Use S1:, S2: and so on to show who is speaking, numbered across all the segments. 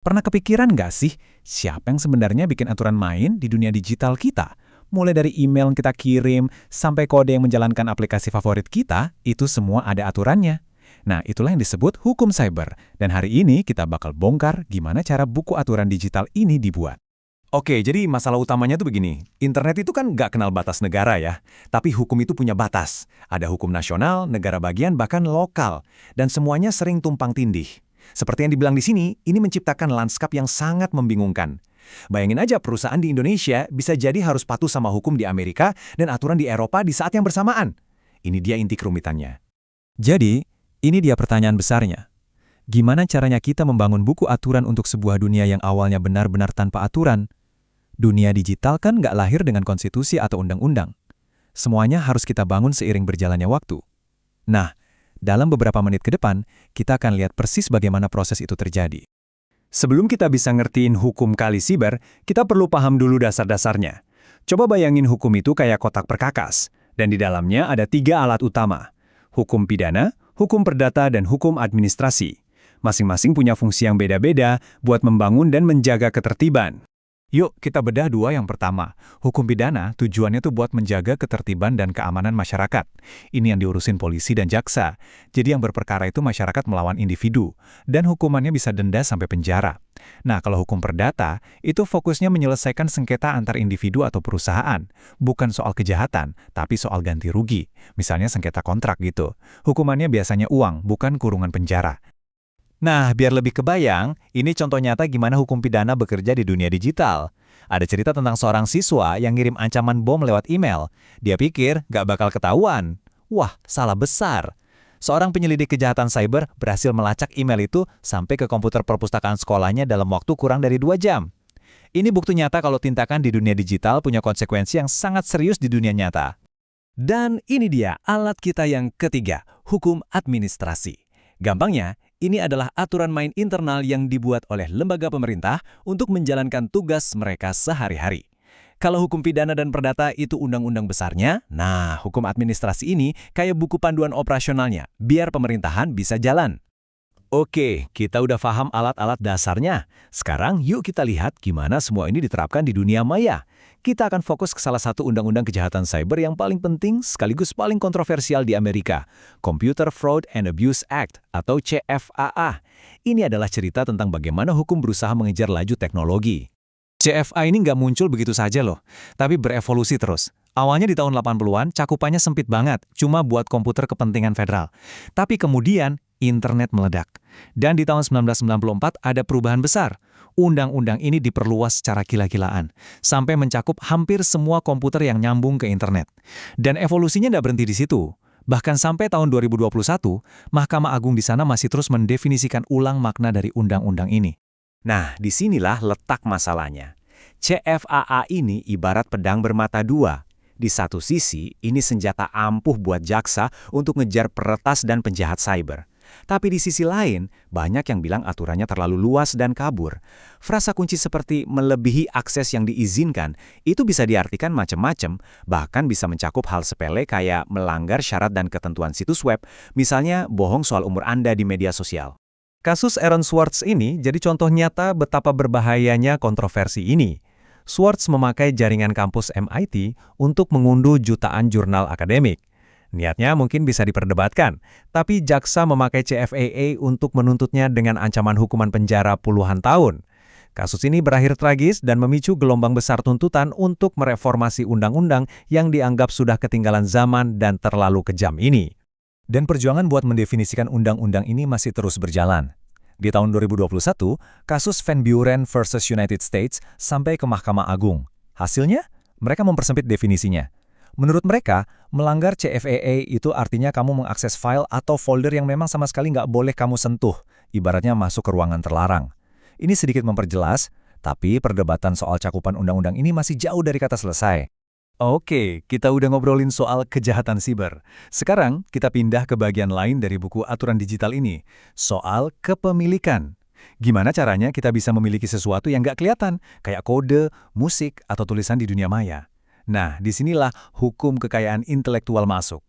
S1: Pernah kepikiran nggak sih, siapa yang sebenarnya bikin aturan main di dunia digital kita? Mulai dari email yang kita kirim, sampai kode yang menjalankan aplikasi favorit kita, itu semua ada aturannya. Nah, itulah yang disebut hukum cyber. Dan hari ini kita bakal bongkar gimana cara buku aturan digital ini dibuat. Oke, jadi masalah utamanya tuh begini. Internet itu kan nggak kenal batas negara ya. Tapi hukum itu punya batas. Ada hukum nasional, negara bagian, bahkan lokal. Dan semuanya sering tumpang tindih. Seperti yang dibilang di sini, ini menciptakan lanskap yang sangat membingungkan. Bayangin aja perusahaan di Indonesia bisa jadi harus patuh sama hukum di Amerika dan aturan di Eropa di saat yang bersamaan. Ini dia inti kerumitannya. Jadi, ini dia pertanyaan besarnya. Gimana caranya kita membangun buku aturan untuk sebuah dunia yang awalnya benar-benar tanpa aturan? Dunia digital kan nggak lahir dengan konstitusi atau undang-undang. Semuanya harus kita bangun seiring berjalannya waktu. Nah, dalam beberapa menit ke depan, kita akan lihat persis bagaimana proses itu terjadi. Sebelum kita bisa ngertiin hukum kali siber, kita perlu paham dulu dasar-dasarnya. Coba bayangin hukum itu kayak kotak perkakas, dan di dalamnya ada 3 alat utama. Hukum pidana, hukum perdata, dan hukum administrasi. Masing-masing punya fungsi yang beda-beda buat membangun dan menjaga ketertiban. Yuk, kita bedah 2 yang pertama. Hukum pidana tujuannya tuh buat menjaga ketertiban dan keamanan masyarakat. Ini yang diurusin polisi dan jaksa. Jadi yang berperkara itu masyarakat melawan individu. Dan hukumannya bisa denda sampai penjara. Nah, kalau hukum perdata, itu fokusnya menyelesaikan sengketa antar individu atau perusahaan. Bukan soal kejahatan, tapi soal ganti rugi. Misalnya sengketa kontrak gitu. Hukumannya biasanya uang, bukan kurungan penjara. Nah, biar lebih kebayang, ini contoh nyata gimana hukum pidana bekerja di dunia digital. Ada cerita tentang seorang siswa yang ngirim ancaman bom lewat email. Dia pikir nggak bakal ketahuan. Wah, salah besar. Seorang penyelidik kejahatan cyber berhasil melacak email itu sampai ke komputer perpustakaan sekolahnya dalam waktu kurang dari 2 jam. Ini bukti nyata kalau tindakan di dunia digital punya konsekuensi yang sangat serius di dunia nyata. Dan ini dia alat kita yang ketiga, hukum administrasi. Gampangnya, ini adalah aturan main internal yang dibuat oleh lembaga pemerintah untuk menjalankan tugas mereka sehari-hari. Kalau hukum pidana dan perdata itu undang-undang besarnya, nah hukum administrasi ini kayak buku panduan operasionalnya, biar pemerintahan bisa jalan. Oke, kita udah paham alat-alat dasarnya. Sekarang yuk kita lihat gimana semua ini diterapkan di dunia maya. Kita akan fokus ke salah satu undang-undang kejahatan cyber yang paling penting sekaligus paling kontroversial di Amerika, Computer Fraud and Abuse Act atau CFAA. Ini adalah cerita tentang bagaimana hukum berusaha mengejar laju teknologi. CFA ini nggak muncul begitu saja loh, tapi berevolusi terus. Awalnya di tahun 80-an, cakupannya sempit banget, cuma buat komputer kepentingan federal. Tapi kemudian, internet meledak. Dan di tahun 1994 ada perubahan besar. Undang-undang ini diperluas secara gila-gilaan, sampai mencakup hampir semua komputer yang nyambung ke internet. Dan evolusinya nggak berhenti di situ. Bahkan sampai tahun 2021, Mahkamah Agung di sana masih terus mendefinisikan ulang makna dari undang-undang ini. Nah, disinilah letak masalahnya. CFAA ini ibarat pedang bermata dua. Di satu sisi, ini senjata ampuh buat jaksa untuk ngejar peretas dan penjahat cyber. Tapi di sisi lain, banyak yang bilang aturannya terlalu luas dan kabur. Frasa kunci seperti melebihi akses yang diizinkan, itu bisa diartikan macam-macam, bahkan bisa mencakup hal sepele kayak melanggar syarat dan ketentuan situs web, misalnya bohong soal umur Anda di media sosial. Kasus Aaron Swartz ini jadi contoh nyata betapa berbahayanya kontroversi ini. Swartz memakai jaringan kampus MIT untuk mengunduh jutaan jurnal akademik. Niatnya mungkin bisa diperdebatkan, tapi jaksa memakai CFAA untuk menuntutnya dengan ancaman hukuman penjara puluhan tahun. Kasus ini berakhir tragis dan memicu gelombang besar tuntutan untuk mereformasi undang-undang yang dianggap sudah ketinggalan zaman dan terlalu kejam ini. Dan perjuangan buat mendefinisikan undang-undang ini masih terus berjalan. Di tahun 2021, kasus Van Buren versus United States sampai ke Mahkamah Agung. Hasilnya, mereka mempersempit definisinya. Menurut mereka, melanggar CFAA itu artinya kamu mengakses file atau folder yang memang sama sekali nggak boleh kamu sentuh, ibaratnya masuk ke ruangan terlarang. Ini sedikit memperjelas, tapi perdebatan soal cakupan undang-undang ini masih jauh dari kata selesai. Oke, kita udah ngobrolin soal kejahatan siber. Sekarang kita pindah ke bagian lain dari buku aturan digital ini, soal kepemilikan. Gimana caranya kita bisa memiliki sesuatu yang nggak kelihatan, kayak kode, musik, atau tulisan di dunia maya? Nah, disinilah hukum kekayaan intelektual masuk.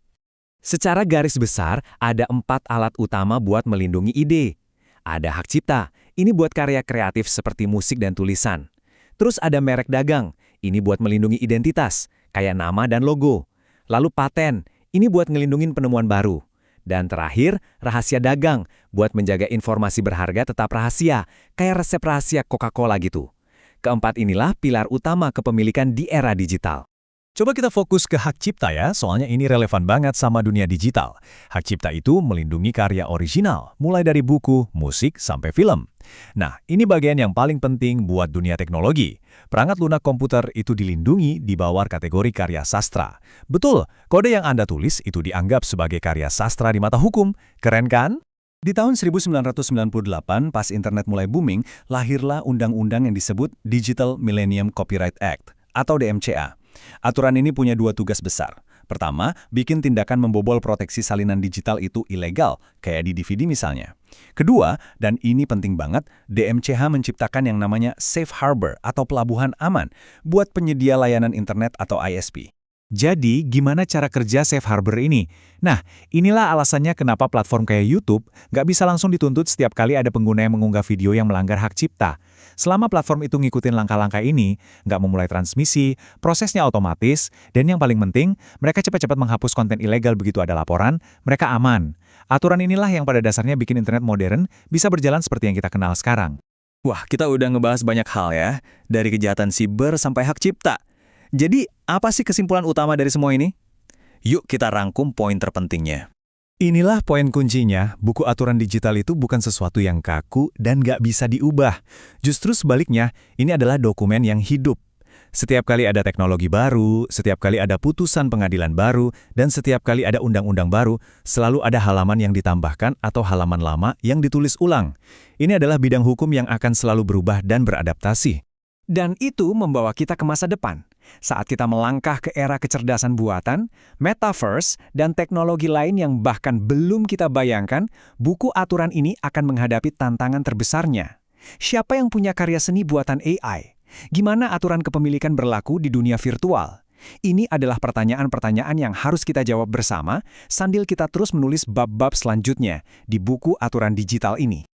S1: Secara garis besar, ada 4 alat utama buat melindungi ide. Ada hak cipta. Ini buat karya kreatif seperti musik dan tulisan. Terus ada merek dagang, ini buat melindungi identitas, kayak nama dan logo. Lalu paten, ini buat ngelindungin penemuan baru. Dan terakhir, rahasia dagang, buat menjaga informasi berharga tetap rahasia, kayak resep rahasia Coca-Cola gitu. Keempat inilah pilar utama kepemilikan di era digital.
S2: Coba kita fokus ke hak cipta ya, soalnya ini relevan banget sama dunia digital. Hak cipta itu melindungi karya original, mulai dari buku, musik, sampai film. Nah, ini bagian yang paling penting buat dunia teknologi. Perangkat lunak komputer itu dilindungi di bawah kategori karya sastra. Betul, kode yang Anda tulis itu dianggap sebagai karya sastra di mata hukum. Keren kan? Di tahun 1998, pas internet mulai booming, lahirlah undang-undang yang disebut Digital Millennium Copyright Act, atau DMCA. Aturan ini punya dua tugas besar. Pertama, bikin tindakan membobol proteksi salinan digital itu ilegal, kayak di DVD misalnya. Kedua, dan ini penting banget, DMCA menciptakan yang namanya Safe Harbor atau pelabuhan aman buat penyedia layanan internet atau ISP. Jadi, gimana cara kerja Safe Harbor ini? Nah, inilah alasannya kenapa platform kayak YouTube nggak bisa langsung dituntut setiap kali ada pengguna yang mengunggah video yang melanggar hak cipta. Selama platform itu ngikutin langkah-langkah ini, nggak memulai transmisi, prosesnya otomatis, dan yang paling penting, mereka cepat-cepat menghapus konten ilegal begitu ada laporan, mereka aman. Aturan inilah yang pada dasarnya bikin internet modern bisa berjalan seperti yang kita kenal sekarang.
S1: Wah, kita udah ngebahas banyak hal ya, dari kejahatan siber sampai hak cipta. Jadi, apa sih kesimpulan utama dari semua ini? Yuk kita rangkum poin terpentingnya.
S2: Inilah poin kuncinya, buku aturan digital itu bukan sesuatu yang kaku dan nggak bisa diubah. Justru sebaliknya, ini adalah dokumen yang hidup. Setiap kali ada teknologi baru, setiap kali ada putusan pengadilan baru, dan setiap kali ada undang-undang baru, selalu ada halaman yang ditambahkan atau halaman lama yang ditulis ulang. Ini adalah bidang hukum yang akan selalu berubah dan beradaptasi.
S1: Dan itu membawa kita ke masa depan. Saat kita melangkah ke era kecerdasan buatan, metaverse, dan teknologi lain yang bahkan belum kita bayangkan, buku aturan ini akan menghadapi tantangan terbesarnya. Siapa yang punya karya seni buatan AI? Gimana aturan kepemilikan berlaku di dunia virtual? Ini adalah pertanyaan-pertanyaan yang harus kita jawab bersama sambil kita terus menulis bab-bab selanjutnya di buku aturan digital ini.